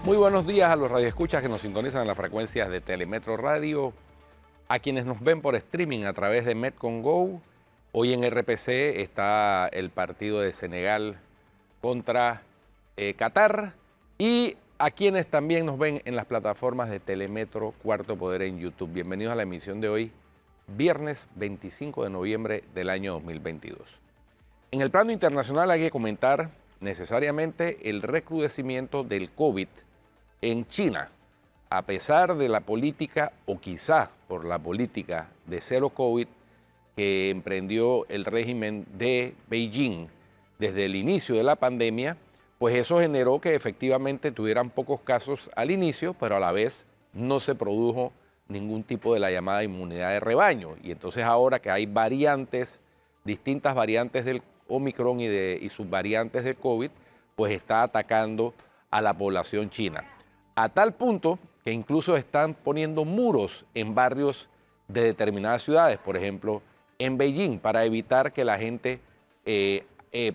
Muy buenos días a los radioescuchas que nos sintonizan en las frecuencias de Telemetro Radio, a quienes nos ven por streaming a través de Metcon Go. Hoy en RPC está el partido de Senegal contra Qatar, y a quienes también nos ven en las plataformas de Telemetro Cuarto Poder en YouTube. Bienvenidos a la emisión de hoy, viernes 25 de noviembre del año 2022. En el plano internacional hay que comentar necesariamente el recrudecimiento del COVID en China, a pesar de la política, o quizá por la política de cero COVID que emprendió el régimen de Beijing desde el inicio de la pandemia, pues eso generó que efectivamente tuvieran pocos casos al inicio, pero a la vez no se produjo ningún tipo de la llamada inmunidad de rebaño. Y entonces ahora que hay variantes, distintas variantes del Omicron y subvariantes del COVID, pues está atacando a la población china. A tal punto que incluso están poniendo muros en barrios de determinadas ciudades, por ejemplo, en Beijing, para evitar que la gente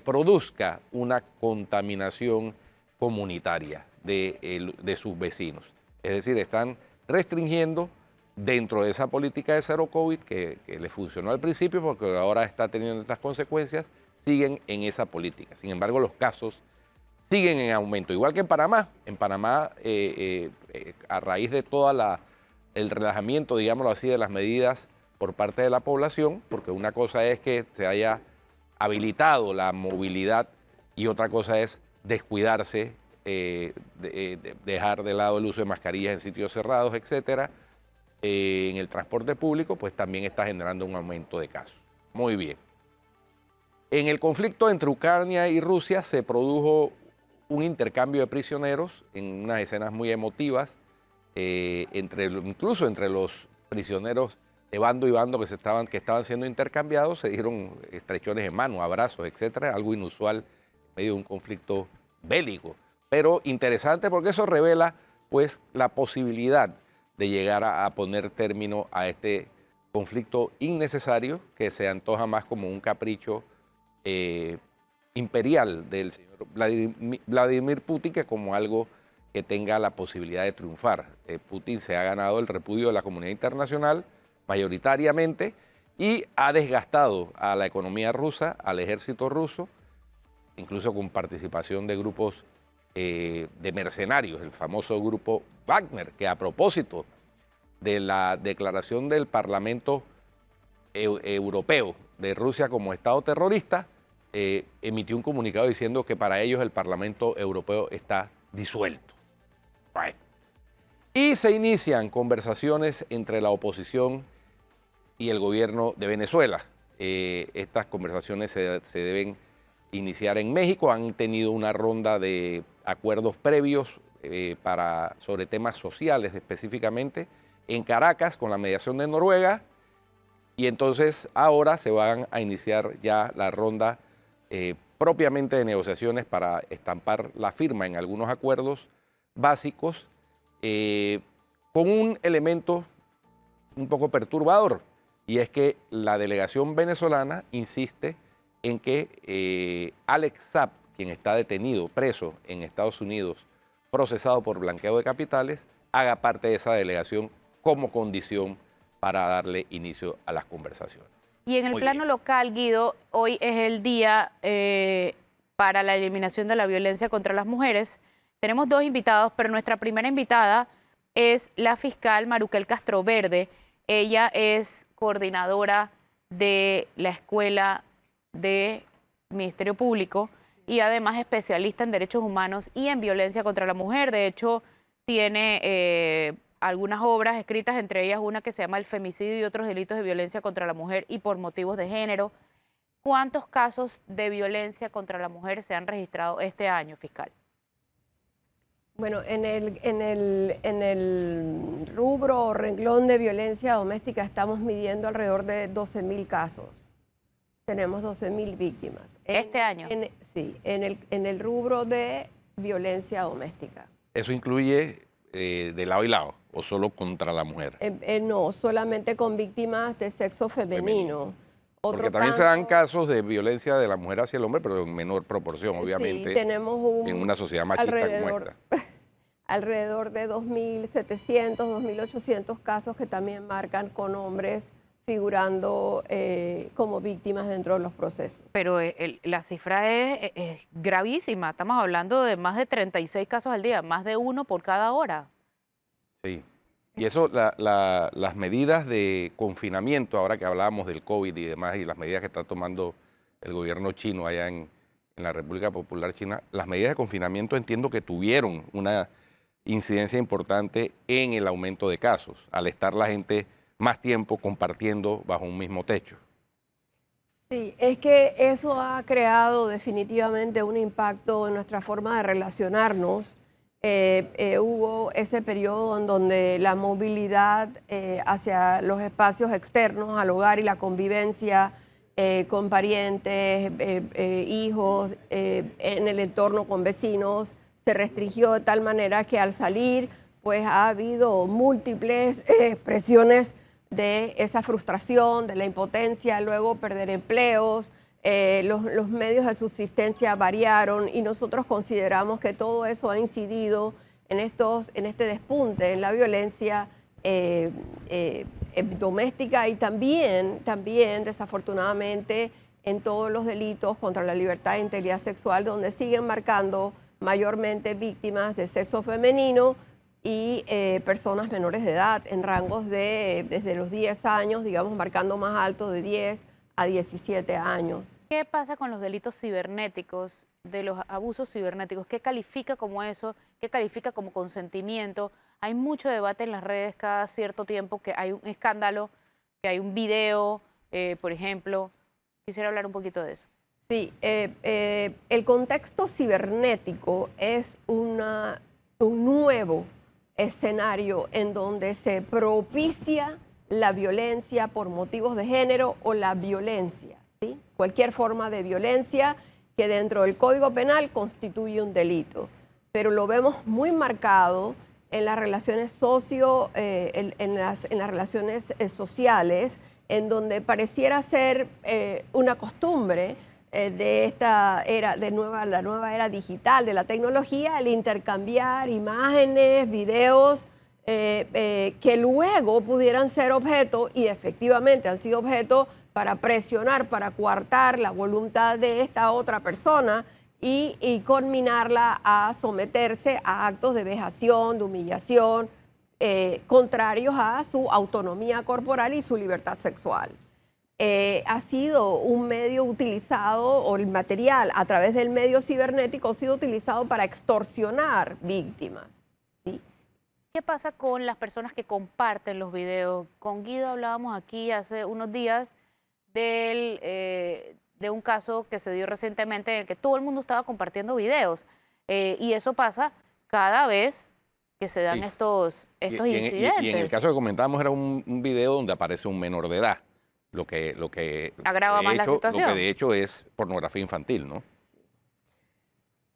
produzca una contaminación comunitaria de sus vecinos. Es decir, están restringiendo dentro de esa política de cero COVID que le funcionó al principio, porque ahora está teniendo estas consecuencias, siguen en esa política. Sin embargo, los casos siguen en aumento, igual que en Panamá. En Panamá, a raíz de todo el relajamiento, digámoslo así, de las medidas por parte de la población, porque una cosa es que se haya habilitado la movilidad y otra cosa es descuidarse, dejar de lado el uso de mascarillas en sitios cerrados, etcétera. En el transporte público, pues también está generando un aumento de casos. Muy bien. En el conflicto entre Ucrania y Rusia se produjo un intercambio de prisioneros en unas escenas muy emotivas, incluso entre los prisioneros de bando y bando que estaban siendo intercambiados, se dieron estrechones de mano, abrazos, etcétera, algo inusual en medio de un conflicto bélico. Pero interesante porque eso revela pues la posibilidad de llegar a poner término a este conflicto innecesario que se antoja más como un capricho imperial del señor Vladimir Putin que como algo que tenga la posibilidad de triunfar. Putin se ha ganado el repudio de la comunidad internacional mayoritariamente y ha desgastado a la economía rusa, al ejército ruso, incluso con participación de grupos de mercenarios, el famoso grupo Wagner, que a propósito de la declaración del Parlamento Europeo de Rusia como Estado terrorista, emitió un comunicado diciendo que para ellos el Parlamento Europeo está disuelto. Bueno. Y se inician conversaciones entre la oposición y el gobierno de Venezuela. Estas conversaciones se deben iniciar en México. Han tenido una ronda de acuerdos previos sobre temas sociales específicamente en Caracas con la mediación de Noruega, y entonces ahora se van a iniciar ya la ronda propiamente de negociaciones para estampar la firma en algunos acuerdos básicos, con un elemento un poco perturbador, y es que la delegación venezolana insiste en que Alex Saab, quien está detenido, preso en Estados Unidos, procesado por blanqueo de capitales, haga parte de esa delegación como condición para darle inicio a las conversaciones. Y en el plano local, Guido, hoy es el día para la eliminación de la violencia contra las mujeres. Tenemos dos invitados, pero nuestra primera invitada es la fiscal Maruquel Castroverde. Ella es coordinadora de la Escuela de Ministerio Público y además especialista en derechos humanos y en violencia contra la mujer. De hecho, tiene algunas obras escritas, entre ellas una que se llama El femicidio y otros delitos de violencia contra la mujer y por motivos de género. ¿Cuántos casos de violencia contra la mujer se han registrado este año, fiscal? Bueno, en el rubro o renglón de violencia doméstica estamos midiendo alrededor de 12.000 casos. Tenemos 12.000 víctimas. ¿Este año? Sí, en el rubro de violencia doméstica. ¿Eso incluye de lado y lado o solo contra la mujer? No, solamente con víctimas de sexo femenino. Porque también se dan casos de violencia de la mujer hacia el hombre, pero en menor proporción, obviamente, sí, tenemos en una sociedad machista como esta. alrededor de 2.700, 2.800 casos que también marcan con hombres figurando como víctimas dentro de los procesos. Pero la cifra es gravísima. Estamos hablando de más de 36 casos al día, más de uno por cada hora. Sí. Y eso, las medidas de confinamiento, ahora que hablábamos del COVID y demás, y las medidas que está tomando el gobierno chino allá en la República Popular China, las medidas de confinamiento entiendo que tuvieron una incidencia importante en el aumento de casos, al estar la gente más tiempo compartiendo bajo un mismo techo. Sí, es que eso ha creado definitivamente un impacto en nuestra forma de relacionarnos. Hubo ese periodo en donde la movilidad hacia los espacios externos, al hogar y la convivencia con parientes, hijos, en el entorno con vecinos, se restringió de tal manera que al salir, pues ha habido múltiples expresiones de esa frustración, de la impotencia, luego perder empleos, los medios de subsistencia variaron y nosotros consideramos que todo eso ha incidido en este despunte en la violencia doméstica y también desafortunadamente en todos los delitos contra la libertad e integridad sexual, donde siguen marcando mayormente víctimas de sexo femenino y personas menores de edad en rangos de desde los 10 años, digamos, marcando más alto de 10 a 17 años. ¿Qué pasa con los delitos cibernéticos, de los abusos cibernéticos? ¿Qué califica como eso? ¿Qué califica como consentimiento? Hay mucho debate en las redes cada cierto tiempo, que hay un escándalo, que hay un video, por ejemplo. Quisiera hablar un poquito de eso. Sí, el contexto cibernético es un nuevo escenario en donde se propicia la violencia por motivos de género o la violencia, ¿sí? Cualquier forma de violencia que dentro del Código Penal constituye un delito. Pero lo vemos muy marcado en las relaciones en las relaciones sociales, en donde pareciera ser una costumbre de esta era, la nueva era digital, de la tecnología, el intercambiar imágenes, videos, que luego pudieran ser objeto, y efectivamente han sido objeto, para presionar, para coartar la voluntad de esta otra persona y conminarla a someterse a actos de vejación, de humillación, contrarios a su autonomía corporal y su libertad sexual. Ha sido un medio utilizado, o el material a través del medio cibernético ha sido utilizado para extorsionar víctimas, ¿sí? ¿Qué pasa con las personas que comparten los videos? Con Guido hablábamos aquí hace unos días de un caso que se dio recientemente en el que todo el mundo estaba compartiendo videos. Y eso pasa cada vez que se dan estos incidentes. Y en el caso que comentábamos era un video donde aparece un menor de edad. Lo que agrava más la situación. Lo que de hecho es pornografía infantil, ¿no?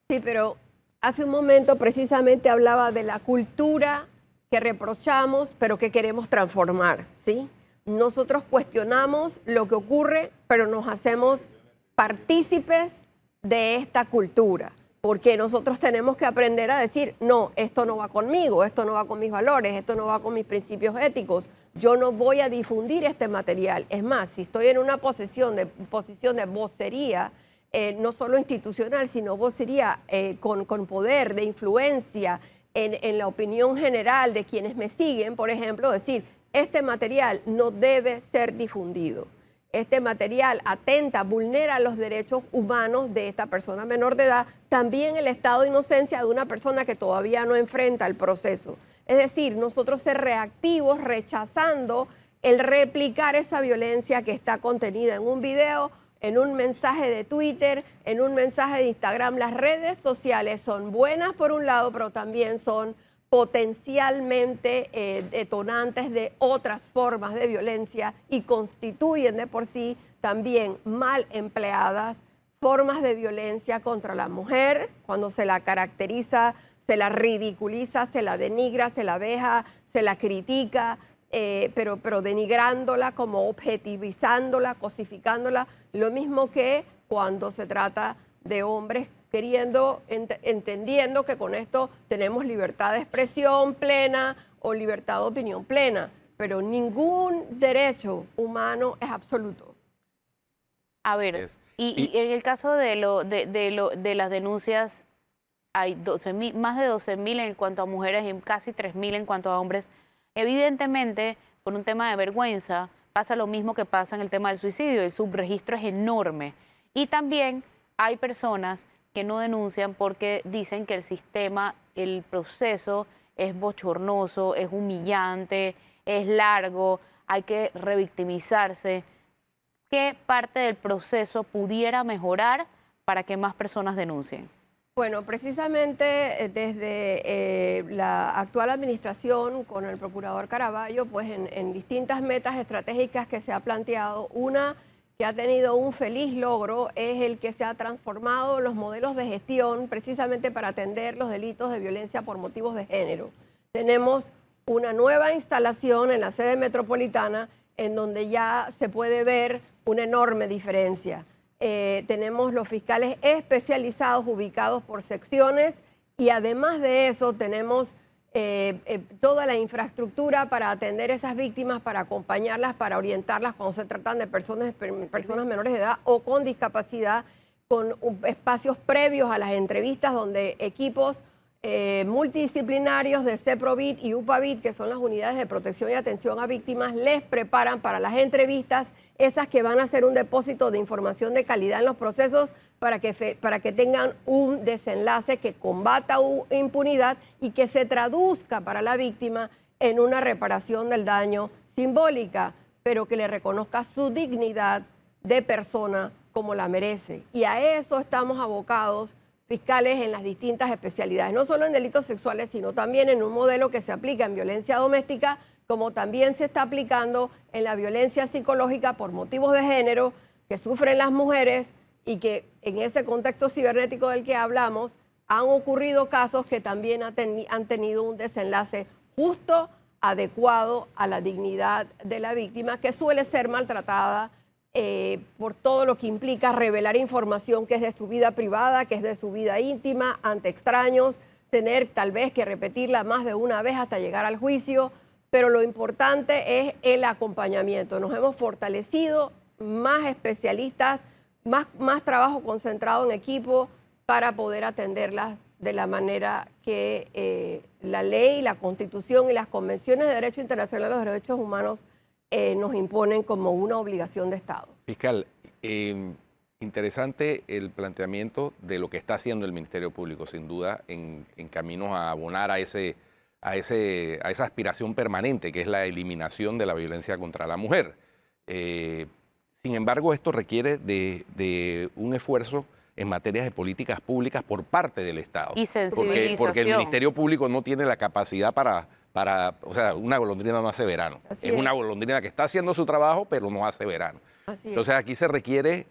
Sí, pero hace un momento precisamente hablaba de la cultura que reprochamos, pero que queremos transformar, ¿sí? Nosotros cuestionamos lo que ocurre, pero nos hacemos partícipes de esta cultura, porque nosotros tenemos que aprender a decir, no, esto no va conmigo, esto no va con mis valores, esto no va con mis principios éticos, yo no voy a difundir este material. Es más, si estoy en una posición de vocería, no solo institucional, sino vocería con poder, de influencia en la opinión general de quienes me siguen, por ejemplo, decir, este material no debe ser difundido. Este material atenta, vulnera los derechos humanos de esta persona menor de edad, también el estado de inocencia de una persona que todavía no enfrenta el proceso. Es decir, nosotros ser reactivos, rechazando el replicar esa violencia que está contenida en un video, en un mensaje de Twitter, en un mensaje de Instagram. Las redes sociales son buenas por un lado, pero también son potencialmente detonantes de otras formas de violencia y constituyen de por sí también mal empleadas formas de violencia contra la mujer, cuando se la caracteriza, se la ridiculiza, se la denigra, se la veja, se la critica, pero denigrándola, como objetivizándola, cosificándola, lo mismo que cuando se trata de hombres entendiendo que con esto tenemos libertad de expresión plena o libertad de opinión plena, pero ningún derecho humano es absoluto. A ver, y en el caso de las denuncias, hay más de 12.000 en cuanto a mujeres y casi 3.000 en cuanto a hombres. Evidentemente, por un tema de vergüenza, pasa lo mismo que pasa en el tema del suicidio. El subregistro es enorme. Y también hay personas que no denuncian porque dicen que el sistema, el proceso es bochornoso, es humillante, es largo, hay que revictimizarse. ¿Qué parte del proceso pudiera mejorar para que más personas denuncien? Bueno, precisamente desde la actual administración con el procurador Caraballo, pues en distintas metas estratégicas que se ha planteado, una que ha tenido un feliz logro es el que se ha transformado los modelos de gestión precisamente para atender los delitos de violencia por motivos de género. Tenemos una nueva instalación en la sede metropolitana en donde ya se puede ver una enorme diferencia. Tenemos los fiscales especializados ubicados por secciones y además de eso tenemos toda la infraestructura para atender esas víctimas, para acompañarlas, para orientarlas cuando se tratan de personas menores de edad o con discapacidad, con espacios previos a las entrevistas donde equipos multidisciplinarios de CEPROVIT y UPAVIT, que son las unidades de protección y atención a víctimas, les preparan para las entrevistas, esas que van a ser un depósito de información de calidad en los procesos para que tengan un desenlace que combata impunidad y que se traduzca para la víctima en una reparación del daño simbólica, pero que le reconozca su dignidad de persona como la merece. Y a eso estamos abocados fiscales en las distintas especialidades, no solo en delitos sexuales, sino también en un modelo que se aplica en violencia doméstica, como también se está aplicando en la violencia psicológica por motivos de género que sufren las mujeres y que en ese contexto cibernético del que hablamos han ocurrido casos que también han tenido un desenlace justo, adecuado a la dignidad de la víctima, que suele ser maltratada por todo lo que implica revelar información que es de su vida privada, que es de su vida íntima, ante extraños, tener tal vez que repetirla más de una vez hasta llegar al juicio, pero lo importante es el acompañamiento. Nos hemos fortalecido, más especialistas, más trabajo concentrado en equipo para poder atenderlas de la manera que la ley, la Constitución y las convenciones de Derecho Internacional de los Derechos Humanos nos imponen como una obligación de Estado. Fiscal, interesante el planteamiento de lo que está haciendo el Ministerio Público, sin duda, en caminos a abonar a esa aspiración permanente, que es la eliminación de la violencia contra la mujer. Sin embargo, esto requiere de un esfuerzo en materia de políticas públicas por parte del Estado. Y sensibilización. Porque el Ministerio Público no tiene la capacidad o sea, una golondrina no hace verano. Es una golondrina que está haciendo su trabajo, pero no hace verano. Entonces aquí se requiere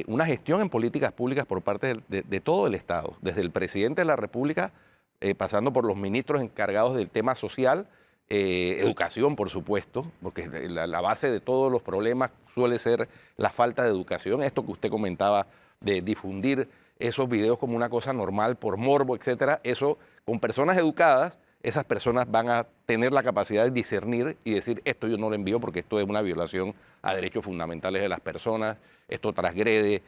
una gestión en políticas públicas por parte de todo el Estado, desde el presidente de la República, pasando por los ministros encargados del tema social, educación, por supuesto, porque la base de todos los problemas suele ser la falta de educación. Esto que usted comentaba de difundir esos videos como una cosa normal por morbo, etcétera, eso con personas educadas, esas personas van a tener la capacidad de discernir y decir, esto yo no lo envío porque esto es una violación a derechos fundamentales de las personas, esto transgrede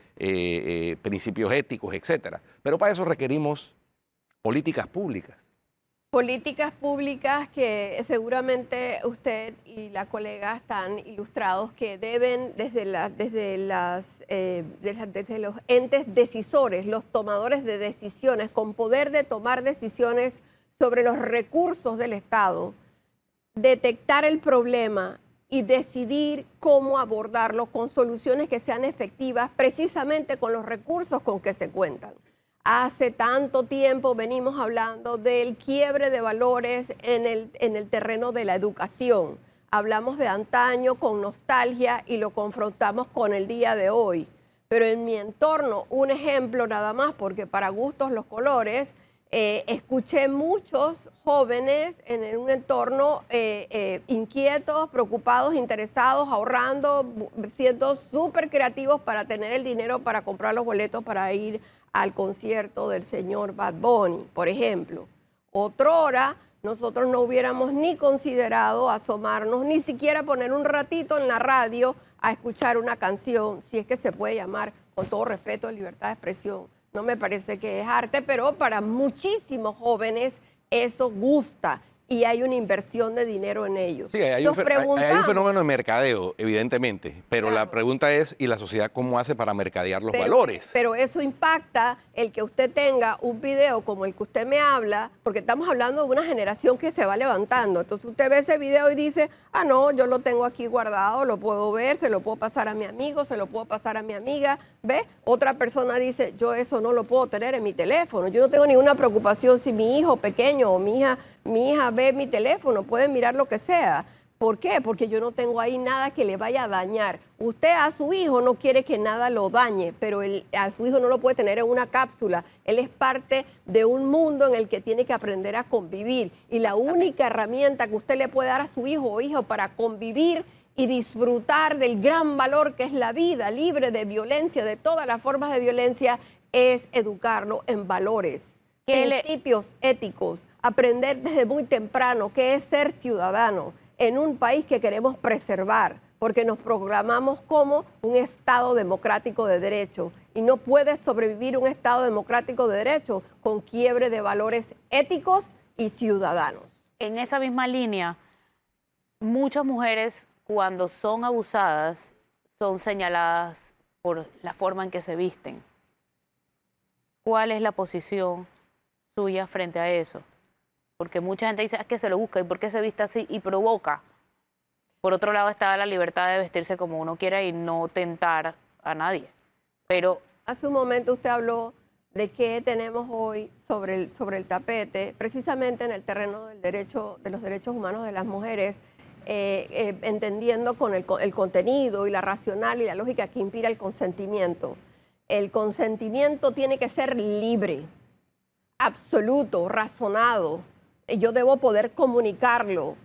principios éticos, etcétera. Pero para eso requerimos políticas públicas. Políticas públicas que seguramente usted y la colega están ilustrados, que deben desde los entes decisores, los tomadores de decisiones, con poder de tomar decisiones sobre los recursos del Estado, detectar el problema y decidir cómo abordarlo con soluciones que sean efectivas precisamente con los recursos con que se cuentan. Hace tanto tiempo venimos hablando del quiebre de valores en el terreno de la educación. Hablamos de antaño con nostalgia y lo confrontamos con el día de hoy. Pero en mi entorno, un ejemplo nada más, porque para gustos los colores, escuché muchos jóvenes en un entorno inquietos, preocupados, interesados, ahorrando, siendo súper creativos para tener el dinero para comprar los boletos para ir al concierto del señor Bad Bunny, por ejemplo. Otrora, nosotros no hubiéramos ni considerado asomarnos, ni siquiera poner un ratito en la radio a escuchar una canción, si es que se puede llamar, con todo respeto, libertad de expresión. No me parece que es arte, pero para muchísimos jóvenes eso gusta y hay una inversión de dinero en ellos. Sí, hay un fenómeno de mercadeo, evidentemente, pero Claro. la pregunta es, ¿y la sociedad cómo hace para mercadear los valores? Pero eso impacta el que usted tenga un video como el que usted me habla, porque estamos hablando de una generación que se va levantando. Entonces usted ve ese video y dice, ah, no, yo lo tengo aquí guardado, lo puedo ver, se lo puedo pasar a mi amigo, se lo puedo pasar a mi amiga. ¿Ve? Otra persona dice, yo eso no lo puedo tener en mi teléfono. Yo no tengo ninguna preocupación si mi hijo pequeño o mi hija ve mi teléfono, puede mirar lo que sea. ¿Por qué? Porque yo no tengo ahí nada que le vaya a dañar. Usted a su hijo no quiere que nada lo dañe, pero a su hijo no lo puede tener en una cápsula. Él es parte de un mundo en el que tiene que aprender a convivir. Y la única herramienta que usted le puede dar a su hijo o hija para convivir y disfrutar del gran valor que es la vida libre de violencia, de todas las formas de violencia, es educarlo en valores, principios éticos, aprender desde muy temprano qué es ser ciudadano en un país que queremos preservar, porque nos proclamamos como un Estado democrático de derecho y no puede sobrevivir un Estado democrático de derecho con quiebre de valores éticos y ciudadanos. En esa misma línea, muchas mujeres cuando son abusadas son señaladas por la forma en que se visten. ¿Cuál es la posición suya frente a eso? Porque mucha gente dice, es que se lo busca, ¿y por qué se viste así? Y provoca. Por otro lado está la libertad de vestirse como uno quiera y no tentar a nadie. Pero hace un momento usted habló de qué tenemos hoy sobre el tapete, precisamente en el terreno del derecho, de los derechos humanos de las mujeres, entendiendo con el contenido y la racional y la lógica que inspira el consentimiento. El consentimiento tiene que ser libre, absoluto, razonado. Yo debo poder comunicarlo,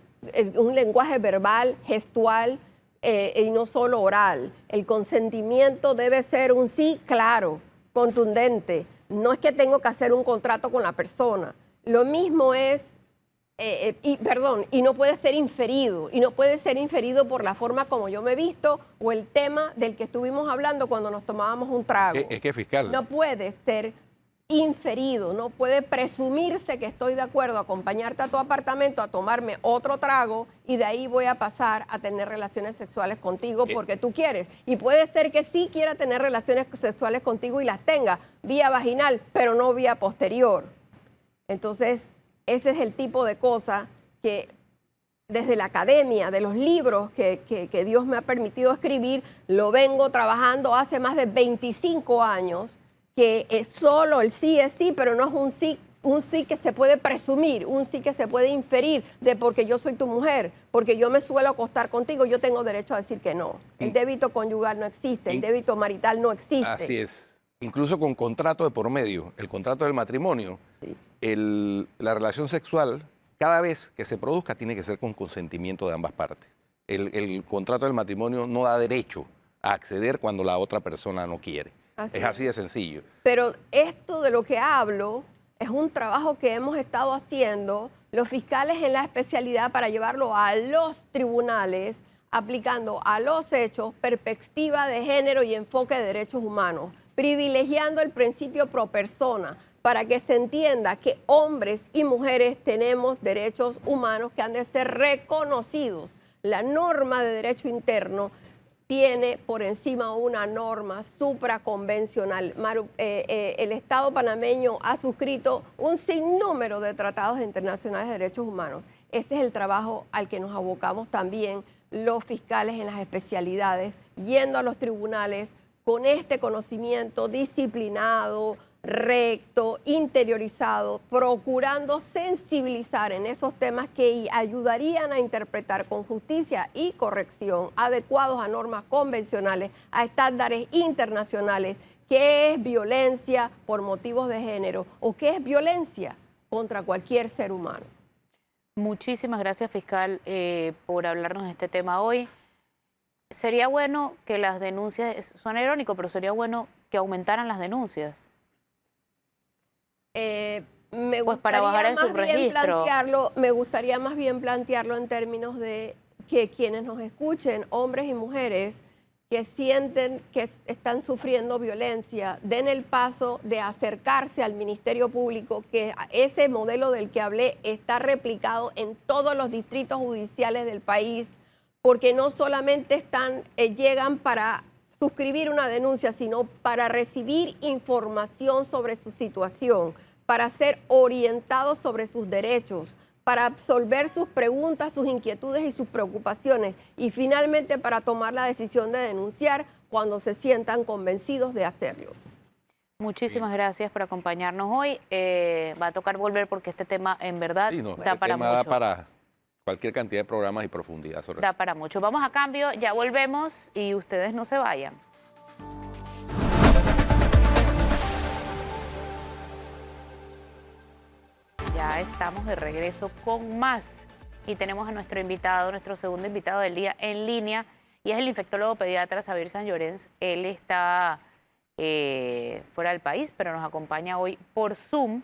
un lenguaje verbal, gestual y no solo oral. El consentimiento debe ser un sí claro, contundente. No es que tengo que hacer un contrato con la persona. Lo mismo es, y no puede ser inferido, y no puede ser inferido por la forma como yo me he visto o el tema del que estuvimos hablando cuando nos tomábamos un trago. Es que fiscal. No puede ser inferido, no puede presumirse que estoy de acuerdo a acompañarte a tu apartamento a tomarme otro trago y de ahí voy a pasar a tener relaciones sexuales contigo porque tú quieres. Y puede ser que sí quiera tener relaciones sexuales contigo y las tenga vía vaginal, pero no vía posterior. Entonces, ese es el tipo de cosa que desde la academia, de los libros que Dios me ha permitido escribir, lo vengo trabajando hace más de 25 años, que es solo el sí es sí, pero no es un sí que se puede presumir, un sí que se puede inferir de porque yo soy tu mujer, porque yo me suelo acostar contigo, yo tengo derecho a decir que no. El débito conyugal no existe, el débito marital no existe. Así es. Incluso con contrato de por medio, el contrato del matrimonio, Sí. la relación sexual, cada vez que se produzca, tiene que ser con consentimiento de ambas partes. El contrato del matrimonio no da derecho a acceder cuando la otra persona no quiere. Es así de sencillo. Pero esto de lo que hablo es un trabajo que hemos estado haciendo los fiscales en la especialidad para llevarlo a los tribunales, aplicando a los hechos perspectiva de género y enfoque de derechos humanos, privilegiando el principio pro persona para que se entienda que hombres y mujeres tenemos derechos humanos que han de ser reconocidos. La norma de derecho interno tiene por encima una norma supraconvencional. El Estado panameño ha suscrito un sinnúmero de tratados internacionales de derechos humanos. Ese es el trabajo al que nos abocamos también los fiscales en las especialidades, yendo a los tribunales con este conocimiento disciplinado, recto, interiorizado, procurando sensibilizar en esos temas que ayudarían a interpretar con justicia y corrección, adecuados a normas convencionales, a estándares internacionales, qué es violencia por motivos de género o qué es violencia contra cualquier ser humano. muchísimas gracias, fiscal, por hablarnos de este tema hoy. Sería bueno que las denuncias, suena irónico, pero sería bueno que aumentaran las denuncias. Me Pues para gustaría bajar el más bien subregistro. me gustaría más bien plantearlo en términos de que quienes nos escuchen, hombres y mujeres, que sienten que están sufriendo violencia, den el paso de acercarse al Ministerio Público, que ese modelo del que hablé está replicado en todos los distritos judiciales del país, porque no solamente llegan para suscribir una denuncia, sino para recibir información sobre su situación, para ser orientados sobre sus derechos, para absolver sus preguntas, sus inquietudes y sus preocupaciones, y finalmente para tomar la decisión de denunciar cuando se sientan convencidos de hacerlo. Muchísimas gracias por acompañarnos hoy. Va a tocar volver porque este tema en verdad Sí, no, da el para tema mucho. da para cualquier cantidad de programas y profundidad sobre Da para mucho. Vamos a cambio, ya volvemos y ustedes no se vayan. Ya estamos de regreso con más y tenemos a nuestro invitado, nuestro segundo invitado del día en línea, y es el infectólogo pediatra Xavier San Llorens. Él está fuera del país, pero nos acompaña hoy por Zoom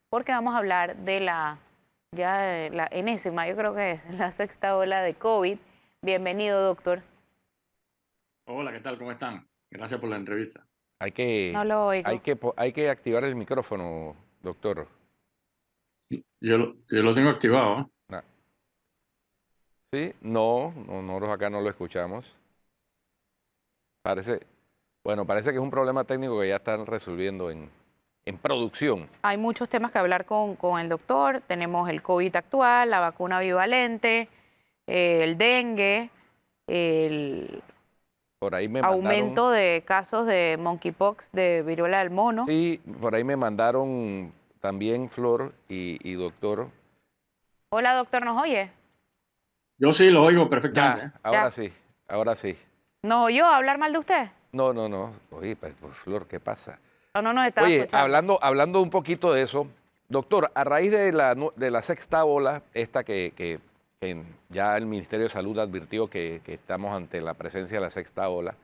porque vamos a hablar de la enésima, yo creo que es la sexta ola de COVID. Bienvenido, doctor. Hola, ¿qué tal? ¿Cómo están? Gracias por la entrevista. Hay que, No lo oigo. hay que activar el micrófono, doctor. Yo lo tengo activado, ¿eh? Na- ¿Sí? No, nosotros acá no lo escuchamos. Parece que es un problema técnico que ya están resolviendo en producción. Hay muchos temas que hablar con el doctor. Tenemos el COVID actual, la vacuna bivalente, el dengue, el Por ahí me aumento de casos de monkeypox, de viruela del mono. Sí, por ahí me mandaron también, Flor y doctor. Hola, doctor, ¿nos oye? Yo sí lo oigo perfectamente. Ya, ahora Ya. sí, ahora sí. ¿Nos oyó hablar mal de usted? No. Oye, pues, Flor, ¿qué pasa? ¿O no nos estaba Oye, escuchando? hablando un poquito de eso, doctor, a raíz de la sexta ola, esta que ya el Ministerio de Salud advirtió que estamos ante la presencia de la sexta ola,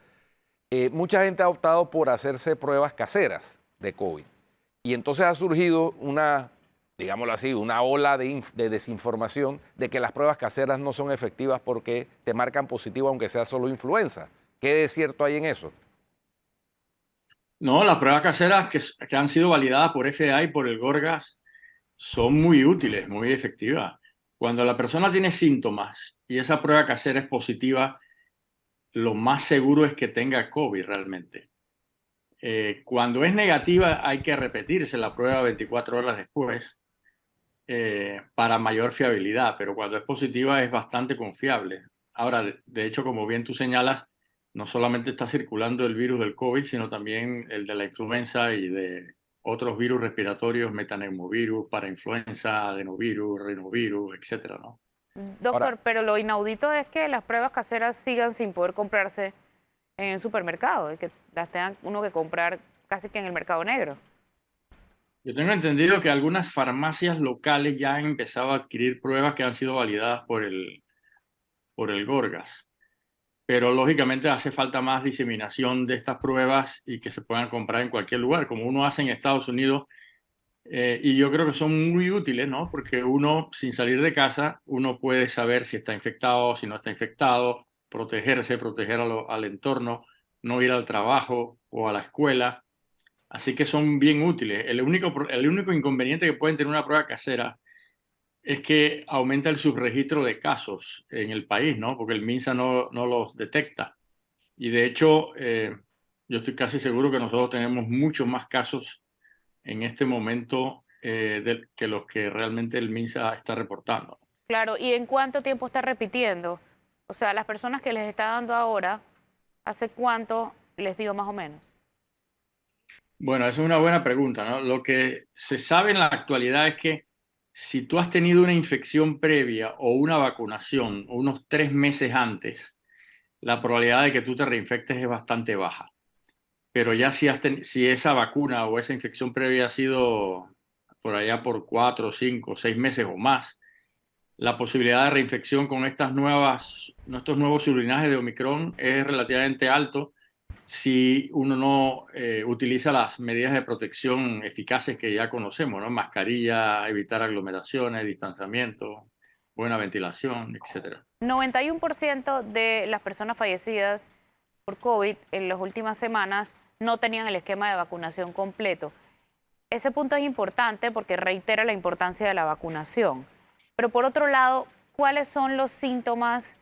mucha gente ha optado por hacerse pruebas caseras de COVID. Y entonces ha surgido una, digámoslo así, una ola de desinformación de que las pruebas caseras no son efectivas porque te marcan positivo aunque sea solo influenza. ¿Qué de cierto hay en eso? No, las pruebas caseras que han sido validadas por FDA y por el Gorgas son muy útiles, muy efectivas. Cuando la persona tiene síntomas y esa prueba casera es positiva, lo más seguro es que tenga COVID realmente. Cuando es negativa hay que repetirse la prueba 24 horas después para mayor fiabilidad, pero cuando es positiva es bastante confiable. Ahora, de hecho, como bien tú señalas, no solamente está circulando el virus del COVID, sino también el de la influenza y de otros virus respiratorios, metaneumovirus, parainfluenza, adenovirus, rinovirus, etcétera, ¿no? Doctor, Ahora- pero lo inaudito es que las pruebas caseras sigan sin poder comprarse en el supermercado, y que las tenga uno que comprar casi que en el mercado negro. Yo tengo entendido que algunas farmacias locales ya han empezado a adquirir pruebas que han sido validadas por el Gorgas. Pero lógicamente hace falta más diseminación de estas pruebas y que se puedan comprar en cualquier lugar, como uno hace en Estados Unidos. Y yo creo que son muy útiles, ¿no? Porque uno, sin salir de casa, uno puede saber si está infectado, si no está infectado, protegerse, proteger al entorno, no ir al trabajo o a la escuela. Así que son bien útiles. El único inconveniente que pueden tener una prueba casera es que aumenta el subregistro de casos en el país, ¿no? Porque el MINSA no los detecta. Y de hecho, yo estoy casi seguro que nosotros tenemos muchos más casos en este momento que los que realmente el MINSA está reportando. Claro, ¿y en cuánto tiempo está repitiendo? O sea, las personas que les está dando ahora, ¿hace cuánto les dio más o menos? Bueno, esa es una buena pregunta, ¿no? Lo que se sabe en la actualidad es que si tú has tenido una infección previa o una vacunación unos 3 meses antes, la probabilidad de que tú te reinfectes es bastante baja. Pero ya si esa vacuna o esa infección previa ha sido por allá por 4, 5, 6 meses o más, la posibilidad de reinfección con estos nuevos sublinajes de Omicron es relativamente alto si uno no utiliza las medidas de protección eficaces que ya conocemos, ¿no? Mascarilla, evitar aglomeraciones, distanciamiento, buena ventilación, etcétera. 91% de las personas fallecidas por COVID en las últimas semanas no tenían el esquema de vacunación completo. Ese punto es importante porque reitera la importancia de la vacunación. Pero por otro lado, ¿cuáles son los síntomas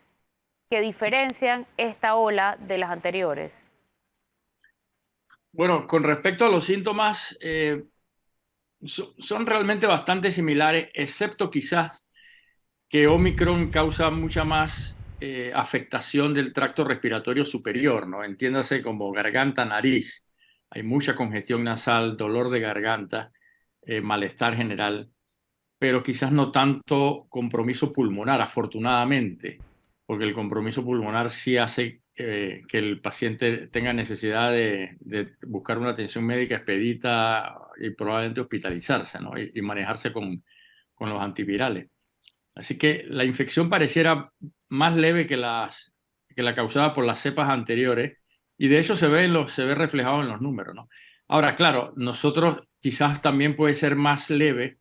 que diferencian esta ola de las anteriores? Bueno, con respecto a los síntomas, son realmente bastante similares, excepto quizás que Omicron causa mucha más afectación del tracto respiratorio superior, ¿no? Entiéndase como garganta, nariz. Hay mucha congestión nasal, dolor de garganta, malestar general, pero quizás no tanto compromiso pulmonar, afortunadamente, porque el compromiso pulmonar sí hace que el paciente tenga necesidad de buscar una atención médica expedita y probablemente hospitalizarse, ¿no? Y manejarse con los antivirales. Así que la infección pareciera más leve que la causada por las cepas anteriores, y de hecho se ve reflejado en los números, ¿no? Ahora, claro, nosotros quizás también puede ser más leve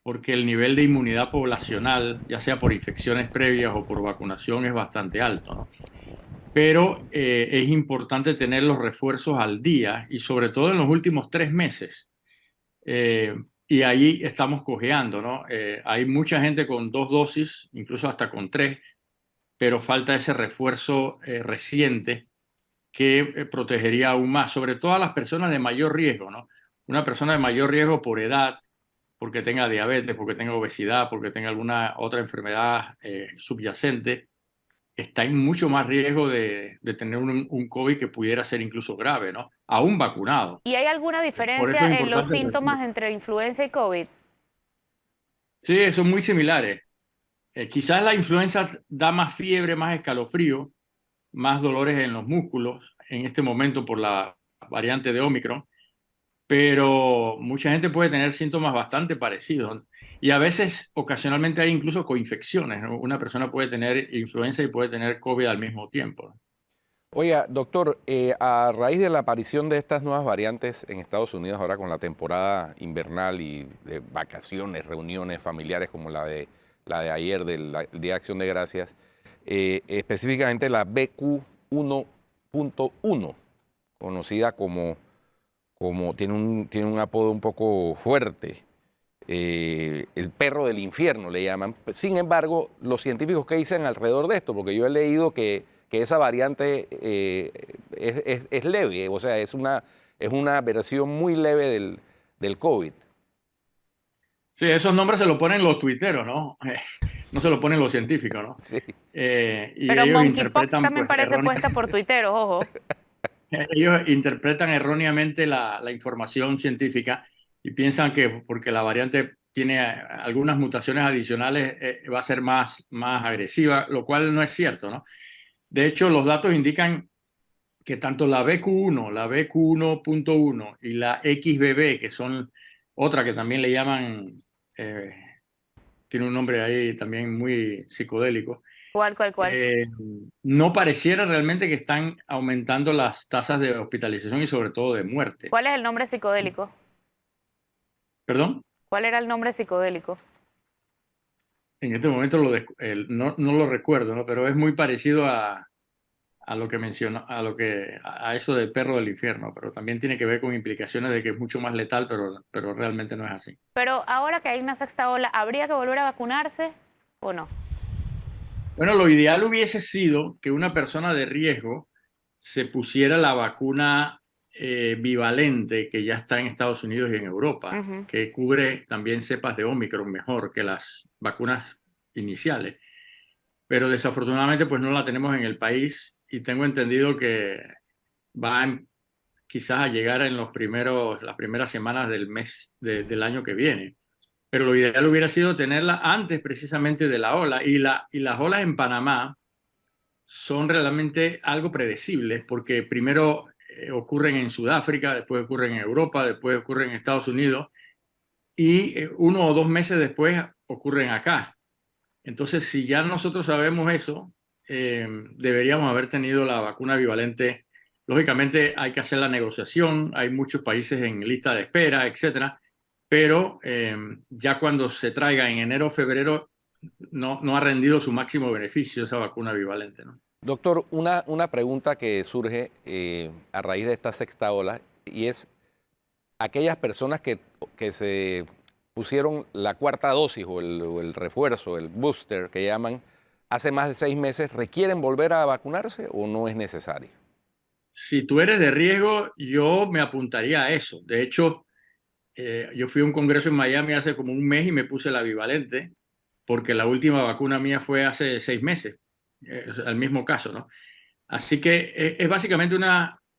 porque el nivel de inmunidad poblacional, ya sea por infecciones previas o por vacunación, es bastante alto, ¿no? Pero es importante tener los refuerzos al día y sobre todo en los últimos 3 meses. Y ahí estamos cojeando, ¿no? Hay mucha gente con 2 dosis, incluso hasta con 3, pero falta ese refuerzo reciente que protegería aún más, sobre todo a las personas de mayor riesgo, ¿no? Una persona de mayor riesgo por edad, porque tenga diabetes, porque tenga obesidad, porque tenga alguna otra enfermedad subyacente, está en mucho más riesgo de tener un COVID que pudiera ser incluso grave, ¿no? Aún vacunado. ¿Y hay alguna Por eso es diferencia en los importante. síntomas entre influenza y COVID? Sí, son muy similares. Quizás la influenza da más fiebre, más escalofrío, más dolores en los músculos en este momento por la variante de Omicron, pero mucha gente puede tener síntomas bastante parecidos. Y a veces, ocasionalmente, hay incluso coinfecciones, ¿no? Una persona puede tener influenza y puede tener COVID al mismo tiempo. Oiga, doctor, a raíz de la aparición de estas nuevas variantes en Estados Unidos, ahora con la temporada invernal y de vacaciones, reuniones familiares como la de ayer, del Día de Acción de Gracias, específicamente la BQ1.1, conocida como tiene un apodo un poco fuerte, el perro del infierno le llaman. Sin embargo, los científicos, ¿qué dicen alrededor de esto? Porque yo he leído que esa variante es leve, o sea, es una versión muy leve del COVID. Sí, esos nombres se los ponen los tuiteros, ¿no? No se los ponen los científicos, ¿no? Sí. Y Pero ellos monkeypox también pues, parece puesta por tuiteros, ojo. ellos interpretan erróneamente la información científica y piensan que porque la variante tiene algunas mutaciones adicionales va a ser más agresiva, lo cual no es cierto, ¿no? De hecho, los datos indican que tanto la BQ1, la BQ1.1 y la XBB, que son otra que también le llaman, tiene un nombre ahí también muy psicodélico, ¿Cuál? no pareciera realmente que están aumentando las tasas de hospitalización y sobre todo de muerte. ¿Cuál es el nombre psicodélico? ¿Perdón? ¿Cuál era el nombre psicodélico? En este momento no lo recuerdo, ¿no? Pero es muy parecido a lo que mencionó, a eso del perro del infierno, pero también tiene que ver con implicaciones de que es mucho más letal, pero realmente no es así. Pero ahora que hay una sexta ola, ¿habría que volver a vacunarse o no? Bueno, lo ideal hubiese sido que una persona de riesgo se pusiera la vacuna bivalente que ya está en Estados Unidos y en Europa, que cubre también cepas de Omicron mejor que las vacunas iniciales. Pero desafortunadamente pues no la tenemos en el país y tengo entendido que quizás a llegar en las primeras semanas del mes del año que viene. Pero lo ideal hubiera sido tenerla antes precisamente de la ola. Y las olas en Panamá son realmente algo predecibles porque primero ocurren en Sudáfrica, después ocurren en Europa, después ocurren en Estados Unidos y 1 o 2 meses después ocurren acá. Entonces, si ya nosotros sabemos eso, deberíamos haber tenido la vacuna bivalente Lógicamente hay que hacer la negociación, hay muchos países en lista de espera, etcétera, pero ya cuando se traiga en enero o febrero no ha rendido su máximo beneficio esa vacuna bivalente, ¿no? Doctor, una pregunta que surge a raíz de esta sexta ola y es aquellas personas que se pusieron la cuarta dosis o el refuerzo, el booster que llaman, hace más de 6 meses, ¿requieren volver a vacunarse o no es necesario? Si tú eres de riesgo, yo me apuntaría a eso. De hecho, yo fui a un congreso en Miami hace como un mes y me puse la bivalente, porque la última vacuna mía fue hace 6 meses, el mismo caso, ¿no? Así que es básicamente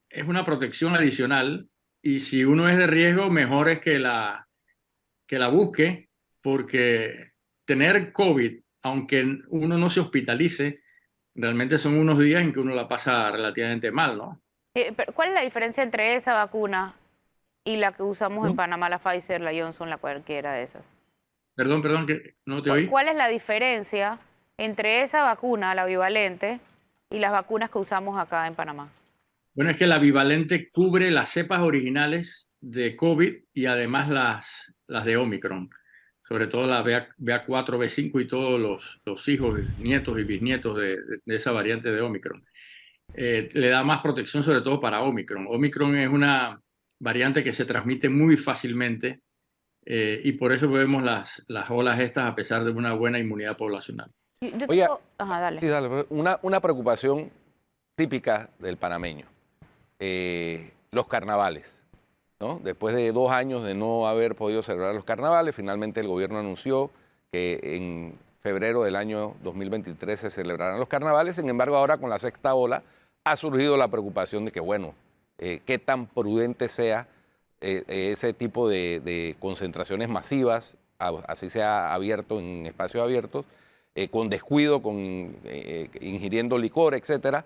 es una protección adicional y si uno es de riesgo, mejor es que la busque, porque tener COVID, aunque uno no se hospitalice, realmente son unos días en que uno la pasa relativamente mal, ¿no? Pero ¿cuál es la diferencia entre esa vacuna y la que usamos en ¿No? Panamá, la Pfizer, la Johnson, la cualquiera de esas? Perdón, que no te oí. ¿Cuál es la diferencia entre esa vacuna, la bivalente, y las vacunas que usamos acá en Panamá? Bueno, es que la bivalente cubre las cepas originales de COVID y además las de Omicron, sobre todo la BA4, B5 y todos los hijos, nietos y bisnietos de esa variante de Omicron. Le da más protección sobre todo para Omicron. Omicron es una variante que se transmite muy fácilmente y por eso vemos las olas estas a pesar de una buena inmunidad poblacional. Yo Oiga, tengo... Ajá, dale. sí, dale, una preocupación típica del panameño, los carnavales, ¿no? Después de 2 años de no haber podido celebrar los carnavales, finalmente el gobierno anunció que en febrero del año 2023 se celebrarán los carnavales. Sin embargo, ahora con la sexta ola ha surgido la preocupación de que, bueno, qué tan prudente sea ese tipo de concentraciones masivas, así sea abierto en espacios abiertos, con descuido, ingiriendo licor, etcétera,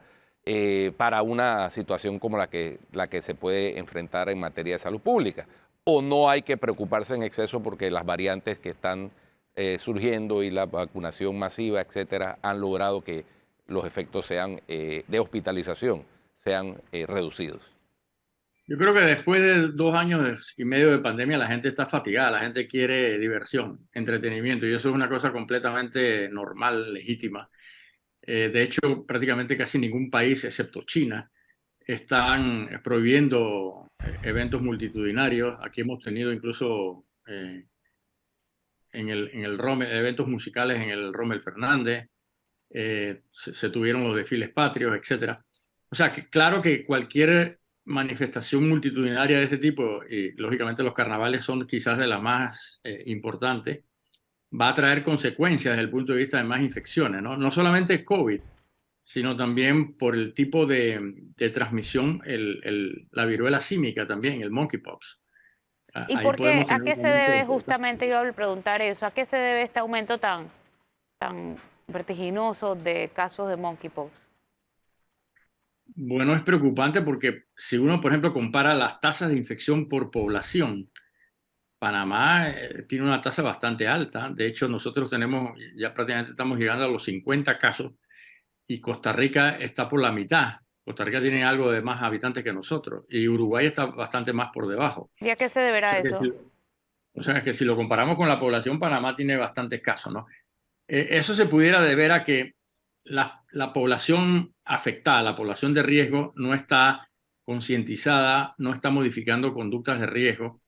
para una situación como la que se puede enfrentar en materia de salud pública. O no hay que preocuparse en exceso porque las variantes que están surgiendo y la vacunación masiva, etcétera, han logrado que los efectos sean de hospitalización sean reducidos. Yo creo que después de 2 años y medio de pandemia la gente está fatigada, la gente quiere diversión, entretenimiento y eso es una cosa completamente normal, legítima. De hecho, prácticamente casi ningún país, excepto China, están prohibiendo eventos multitudinarios. Aquí hemos tenido incluso en el Rommel, eventos musicales en el Rommel Fernández, se tuvieron los desfiles patrios, etcétera. O sea, que claro que cualquier manifestación multitudinaria de este tipo, y lógicamente los carnavales son quizás de las más importantes, va a traer consecuencias desde el punto de vista de más infecciones, ¿no? No solamente COVID, sino también por el tipo de transmisión, la viruela símica también, el monkeypox. ¿Y Ahí por qué? podemos ¿A tener qué un se aumento debe de cosas. justamente, yo al preguntar eso, a qué se debe este aumento tan vertiginoso de casos de monkeypox? Bueno, es preocupante porque si uno, por ejemplo, compara las tasas de infección por población, Panamá tiene una tasa bastante alta. De hecho, nosotros ya prácticamente estamos llegando a los 50 casos y Costa Rica está por la mitad. Costa Rica tiene algo de más habitantes que nosotros y Uruguay está bastante más por debajo. ¿Y a qué se O deberá sea que eso? si lo comparamos con la población, Panamá tiene bastantes casos, ¿no? Eso se pudiera deber a que la población afectada, la población de riesgo, no está concientizada, no está modificando conductas de riesgo,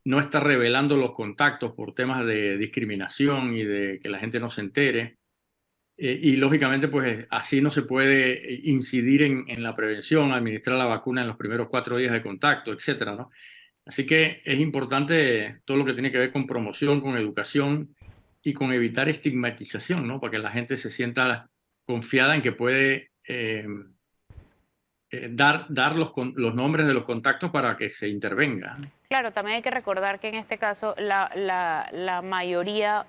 no está revelando los contactos por temas de discriminación y de que la gente no se entere. Y lógicamente, pues así no se puede incidir en la prevención, administrar la vacuna en los primeros 4 días de contacto, etcétera, ¿no? Así que es importante todo lo que tiene que ver con promoción, con educación y con evitar estigmatización, ¿no? Para que la gente se sienta confiada en que puede dar los nombres de los contactos para que se intervenga. Claro, también hay que recordar que en este caso la mayoría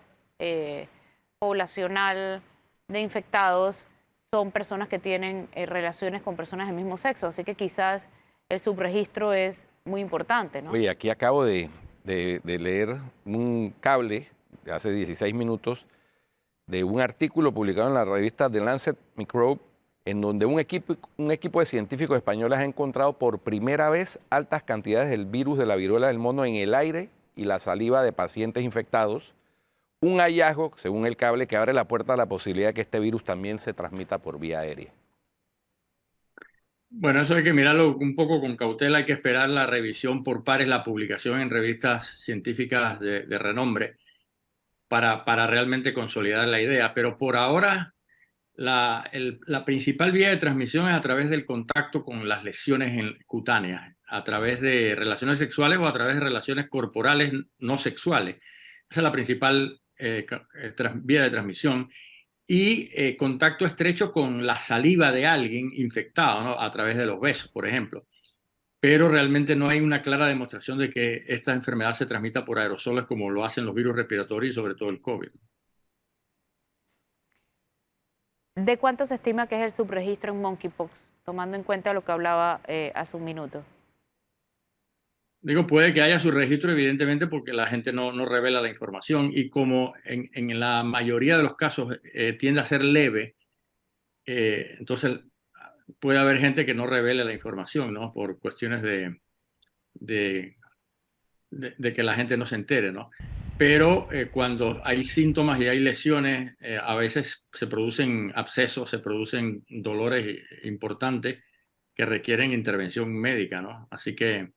poblacional de infectados son personas que tienen relaciones con personas del mismo sexo, así que quizás el subregistro es muy importante, ¿no? Oye, aquí acabo de leer un cable de hace 16 minutos de un artículo publicado en la revista The Lancet Microbe en donde un equipo de científicos españoles ha encontrado por primera vez altas cantidades del virus de la viruela del mono en el aire y la saliva de pacientes infectados. Un hallazgo, según el cable, que abre la puerta a la posibilidad de que este virus también se transmita por vía aérea. Bueno, eso hay que mirarlo un poco con cautela, hay que esperar la revisión por pares, la publicación en revistas científicas de renombre para realmente consolidar la idea. Pero por ahora, la principal vía de transmisión es a través del contacto con las lesiones cutáneas, a través de relaciones sexuales o a través de relaciones corporales no sexuales. Esa es la principal vía de transmisión. Y contacto estrecho con la saliva de alguien infectado, ¿no? A través de los besos, por ejemplo. Pero realmente no hay una clara demostración de que esta enfermedad se transmita por aerosoles como lo hacen los virus respiratorios y sobre todo el COVID. ¿De cuánto se estima que es el subregistro en monkeypox, tomando en cuenta lo que hablaba hace un minuto? Digo, puede que haya su registro, evidentemente, porque la gente no revela la información y como en la mayoría de los casos tiende a ser leve, entonces puede haber gente que no revele la información, ¿no? Por cuestiones de que la gente no se entere, ¿no? Pero cuando hay síntomas y hay lesiones, a veces se producen abscesos, se producen dolores importantes que requieren intervención médica, ¿no? Así que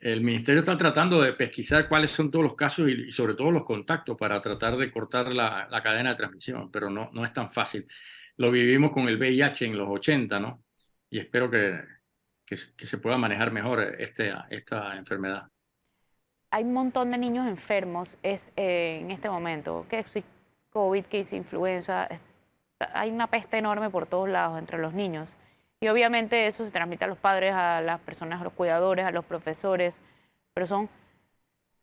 el ministerio está tratando de pesquisar cuáles son todos los casos y sobre todo los contactos para tratar de cortar la cadena de transmisión, pero no es tan fácil. Lo vivimos con el VIH en los 80, ¿no? Y espero que se pueda manejar mejor esta enfermedad. Hay un montón de niños enfermos en este momento, que es COVID, que es influenza, hay una peste enorme por todos lados entre los niños. Y obviamente eso se transmite a los padres, a las personas, a los cuidadores, a los profesores, pero son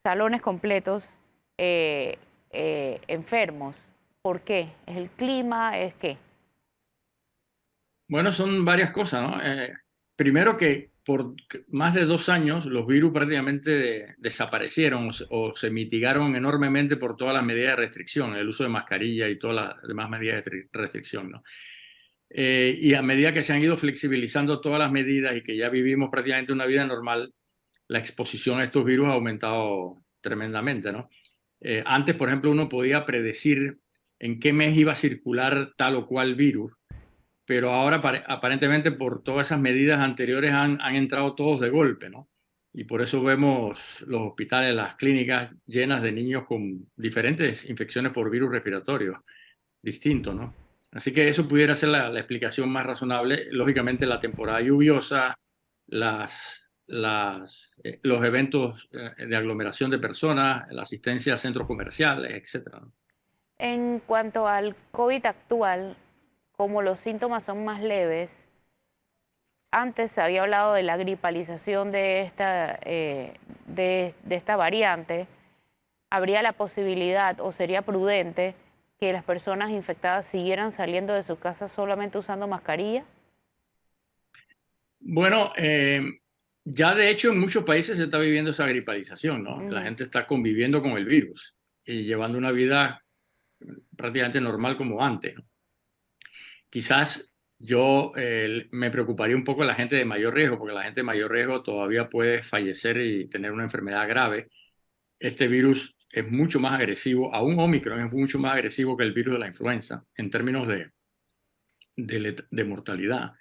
salones completos enfermos. ¿Por qué? ¿Es el clima? ¿Es qué? Bueno, son varias cosas, ¿no? Primero que por más de 2 años los virus prácticamente desaparecieron o se mitigaron enormemente por todas las medidas de restricción, el uso de mascarilla y todas las demás medidas de restricción, ¿no? Y a medida que se han ido flexibilizando todas las medidas y que ya vivimos prácticamente una vida normal, la exposición a estos virus ha aumentado tremendamente, ¿no? Antes, por ejemplo, uno podía predecir en qué mes iba a circular tal o cual virus, pero ahora aparentemente por todas esas medidas anteriores han entrado todos de golpe, ¿no? Y por eso vemos los hospitales, las clínicas llenas de niños con diferentes infecciones por virus respiratorios distintos, ¿no? Así que eso pudiera ser la explicación más razonable. Lógicamente la temporada lluviosa, los eventos de aglomeración de personas, la asistencia a centros comerciales, etcétera, ¿no? En cuanto al COVID actual, como los síntomas son más leves, antes se había hablado de la gripalización de esta variante. ¿Habría la posibilidad o sería prudente que las personas infectadas siguieran saliendo de su casa solamente usando mascarilla? Bueno, ya de hecho en muchos países se está viviendo esa gripalización, ¿no? La gente está conviviendo con el virus y llevando una vida prácticamente normal como antes, ¿no? Quizás yo me preocuparía un poco de la gente de mayor riesgo, porque la gente de mayor riesgo todavía puede fallecer y tener una enfermedad grave. Este virus es mucho más agresivo, aún Omicron es mucho más agresivo que el virus de la influenza en términos de mortalidad.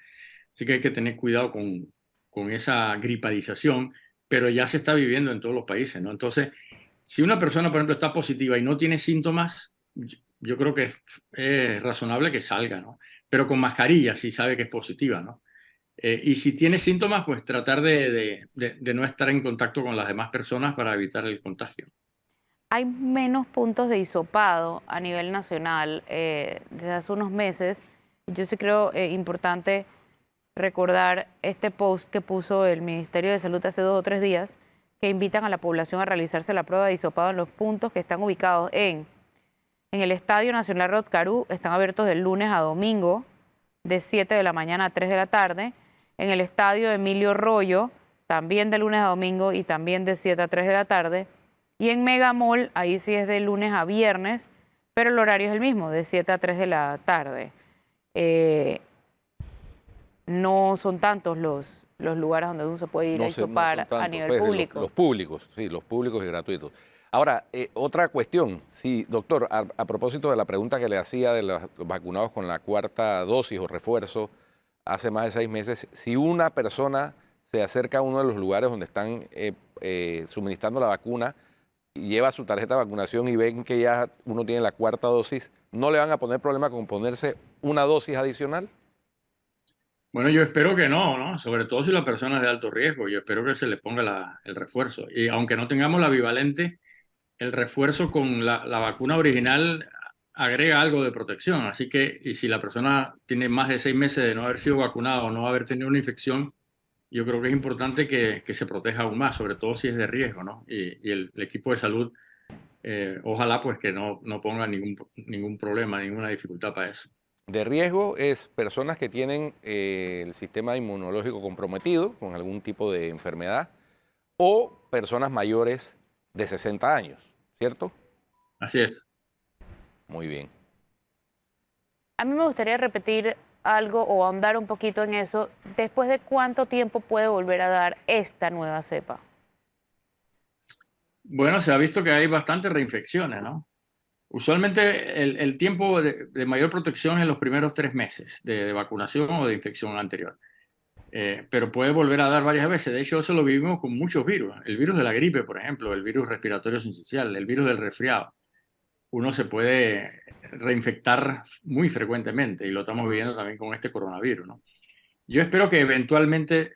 Así que hay que tener cuidado con esa gripalización, pero ya se está viviendo en todos los países, ¿no? Entonces, si una persona, por ejemplo, está positiva y no tiene síntomas, yo creo que es razonable que salga, ¿no? Pero con mascarilla si sabe que es positiva, ¿no? Y si tiene síntomas, pues tratar de no estar en contacto con las demás personas para evitar el contagio. Hay menos puntos de hisopado a nivel nacional desde hace unos meses. Yo sí creo importante recordar este post que puso el Ministerio de Salud hace 2 o 3 días, que invitan a la población a realizarse la prueba de hisopado en los puntos que están ubicados en el Estadio Nacional Rotcarú, están abiertos de lunes a domingo, de 7 de la mañana a 3 de la tarde. En el Estadio Emilio Rollo, también de lunes a domingo y también de 7 a 3 de la tarde. Y en Megamall, ahí sí es de lunes a viernes, pero el horario es el mismo, de 7 a 3 de la tarde. no son tantos los lugares donde uno se puede ir a hisopar son a tantos, nivel pues, público. Los públicos, sí, los públicos y gratuitos. Ahora, otra cuestión, sí, doctor, a propósito de la pregunta que le hacía de los vacunados con la cuarta dosis o refuerzo hace más de 6 meses, si una persona se acerca a uno de los lugares donde están suministrando la vacuna y lleva su tarjeta de vacunación y ven que ya uno tiene la cuarta dosis, ¿no le van a poner problema con ponerse una dosis adicional? Bueno, yo espero que no, ¿no? Sobre todo si la persona es de alto riesgo. Yo espero que se le ponga el refuerzo. Y aunque no tengamos la bivalente, el refuerzo con la vacuna original agrega algo de protección. Así que, y si la persona tiene más de 6 meses de no haber sido vacunado o no haber tenido una infección, yo creo que es importante que se proteja aún más, sobre todo si es de riesgo, ¿no? Y el equipo de salud, ojalá pues que no ponga ningún problema, ninguna dificultad para eso. De riesgo es personas que tienen el sistema inmunológico comprometido con algún tipo de enfermedad o personas mayores de 60 años, ¿cierto? Así es. Muy bien. A mí me gustaría repetir algo o ahondar un poquito en eso. ¿Después de cuánto tiempo puede volver a dar esta nueva cepa? Bueno, se ha visto que hay bastantes reinfecciones, ¿no? Usualmente el tiempo de mayor protección es en los primeros 3 meses de vacunación o de infección anterior. Pero puede volver a dar varias veces. De hecho, eso lo vivimos con muchos virus. El virus de la gripe, por ejemplo, el virus respiratorio sincicial, el virus del resfriado. Uno se puede reinfectar muy frecuentemente y lo estamos viviendo también con este coronavirus, ¿no? Yo espero que eventualmente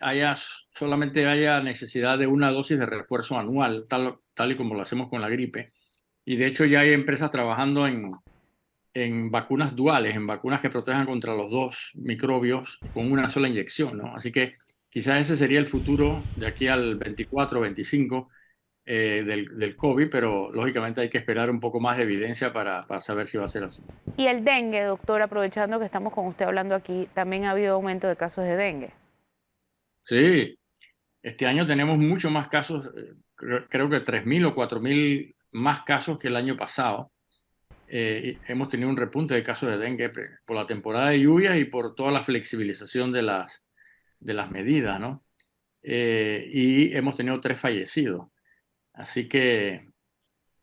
solamente haya necesidad de una dosis de refuerzo anual, tal y como lo hacemos con la gripe. Y de hecho ya hay empresas trabajando en vacunas duales, en vacunas que protejan contra los dos microbios con una sola inyección, ¿no? Así que quizás ese sería el futuro de aquí al 24, 25 del COVID, pero lógicamente hay que esperar un poco más de evidencia para saber si va a ser así. Y el dengue, doctor, aprovechando que estamos con usted hablando aquí, también ha habido aumento de casos de dengue. Sí, este año tenemos mucho más casos, creo que 3.000 o 4.000 más casos que el año pasado. Hemos tenido un repunte de casos de dengue por la temporada de lluvias y por toda la flexibilización de las medidas, ¿no? Y hemos tenido 3 fallecidos. Así que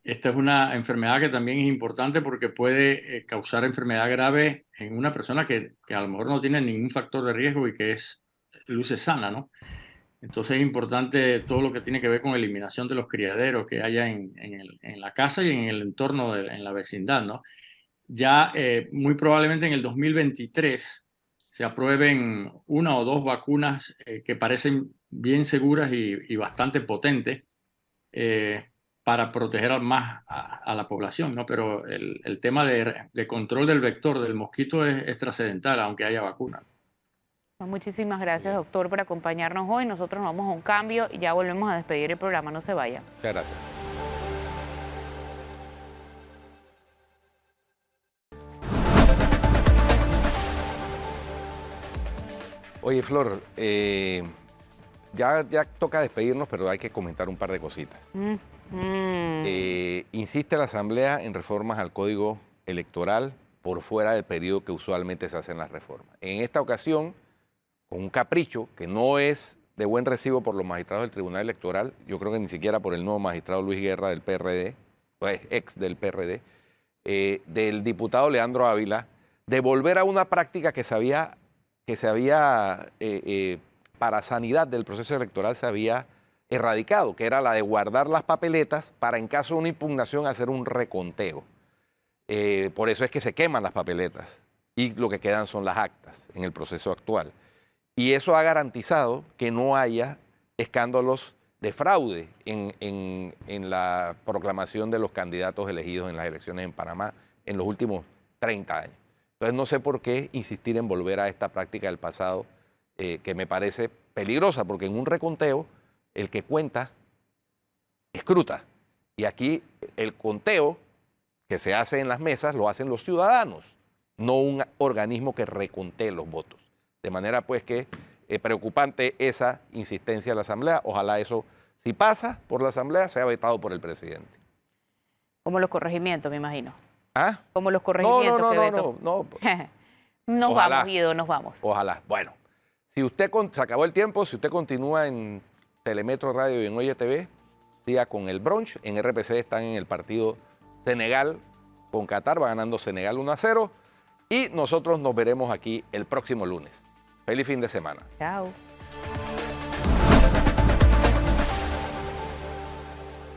esta es una enfermedad que también es importante porque puede causar enfermedad grave en una persona que a lo mejor no tiene ningún factor de riesgo y que luce sana, ¿no? Entonces es importante todo lo que tiene que ver con eliminación de los criaderos que haya en la casa y en el entorno, en la vecindad, ¿no? Ya muy probablemente en el 2023 se aprueben 1 o 2 vacunas que parecen bien seguras y bastante potentes para proteger más a la población, ¿no? Pero el tema de control del vector del mosquito es trascendental, aunque haya vacuna. Muchísimas gracias, doctor, por acompañarnos hoy. Nosotros nos vamos a un cambio y ya volvemos a despedir el programa. No se vaya. Muchas gracias. Oye, Flor, ya toca despedirnos, pero hay que comentar un par de cositas. Insiste la Asamblea en reformas al Código Electoral por fuera del periodo que usualmente se hacen las reformas. En esta ocasión, con un capricho que no es de buen recibo por los magistrados del Tribunal Electoral, yo creo que ni siquiera por el nuevo magistrado Luis Guerra del PRD, pues ex del PRD, del diputado Leandro Ávila, de volver a una práctica que se había para sanidad del proceso electoral se había erradicado, que era la de guardar las papeletas para en caso de una impugnación hacer un reconteo. Por eso es que se queman las papeletas y lo que quedan son las actas en el proceso actual. Y eso ha garantizado que no haya escándalos de fraude en la proclamación de los candidatos elegidos en las elecciones en Panamá en los últimos 30 años. Entonces no sé por qué insistir en volver a esta práctica del pasado que me parece peligrosa, porque en un reconteo el que cuenta escruta. Y aquí el conteo que se hace en las mesas lo hacen los ciudadanos, no un organismo que recontee los votos. De manera pues que preocupante esa insistencia de la Asamblea. Ojalá eso, si pasa por la Asamblea, sea vetado por el presidente. Como los corregimientos, me imagino. ¿Ah? Como los corregimientos que vetó. No. Nos Ojalá. vamos, Guido, nos vamos. Ojalá. Bueno, Si usted se acabó el tiempo, si usted continúa en Telemetro Radio y en Oye TV, siga con el brunch. En RPC están en el partido Senegal con Qatar, va ganando Senegal 1-0. Y nosotros nos veremos aquí el próximo lunes. Feliz fin de semana. Chao.